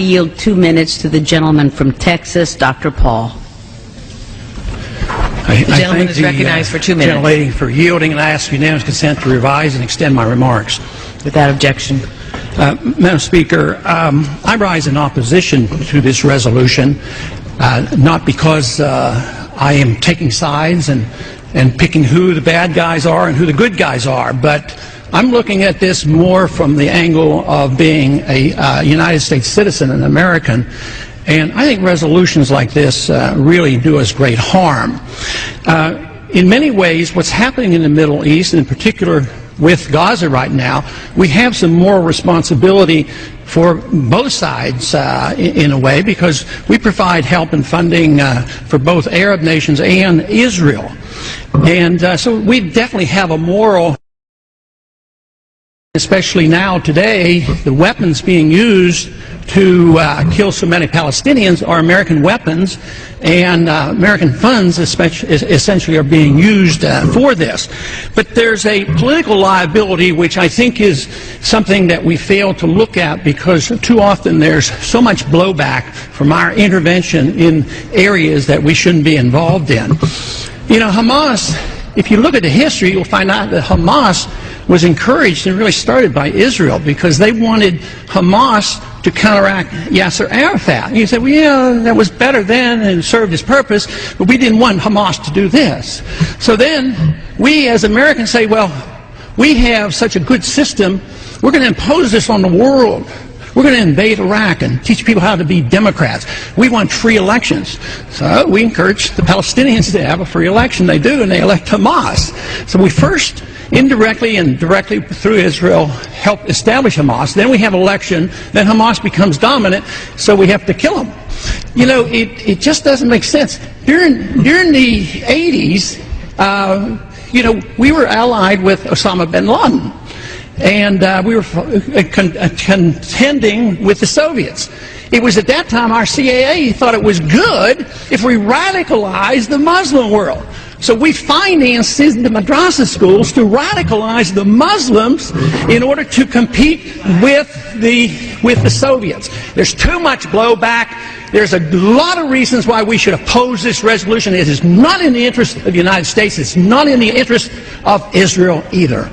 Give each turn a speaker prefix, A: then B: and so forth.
A: yield 2 minutes to the gentleman from Texas, Dr. Paul.
B: The gentleman is recognized for 2 minutes.
C: Gentlelady for yielding, and I ask unanimous consent to revise and extend my remarks.
B: Without objection.
C: Madam Speaker, I rise in opposition to this resolution, not because I am taking sides and picking who the bad guys are and who the good guys are, but I'm looking at this more from the angle of being a United States citizen, an American, and I think resolutions like this really do us great harm. In many ways, what's happening in the Middle East, and in particular with Gaza right now, we have some moral responsibility for both sides in a way, because we provide help and funding for both Arab nations and Israel. And so we definitely have a moral, especially now today, the weapons being used to kill so many Palestinians are American weapons, and American funds essentially are being used for this. But there's a political liability which I think is something that we fail to look at, because too often there's so much blowback from our intervention in areas that we shouldn't be involved in. You know, Hamas, if you look at the history, you'll find out that Hamas was encouraged and really started by Israel, because they wanted Hamas to counteract Yasser Arafat. And you say, well, yeah, that was better then and served its purpose, but we didn't want Hamas to do this. So then we as Americans say, well, we have such a good system, we're going to impose this on the world. We're going to invade Iraq and teach people how to be Democrats. We want free elections. So we encourage the Palestinians to have a free election. They do, and they elect Hamas. So we first, indirectly and directly through Israel, help establish Hamas. Then we have an election. Then Hamas becomes dominant, so we have to kill them. You know, it just doesn't make sense. During the 80s, you know, we were allied with Osama bin Laden. And we were contending with the Soviets. It was at that time our CIA thought it was good if we radicalized the Muslim world. So we financed the madrasa schools to radicalize the Muslims in order to compete with the Soviets. There's too much blowback. There's a lot of reasons why we should oppose this resolution. It is not in the interest of the United States. It's not in the interest of Israel either.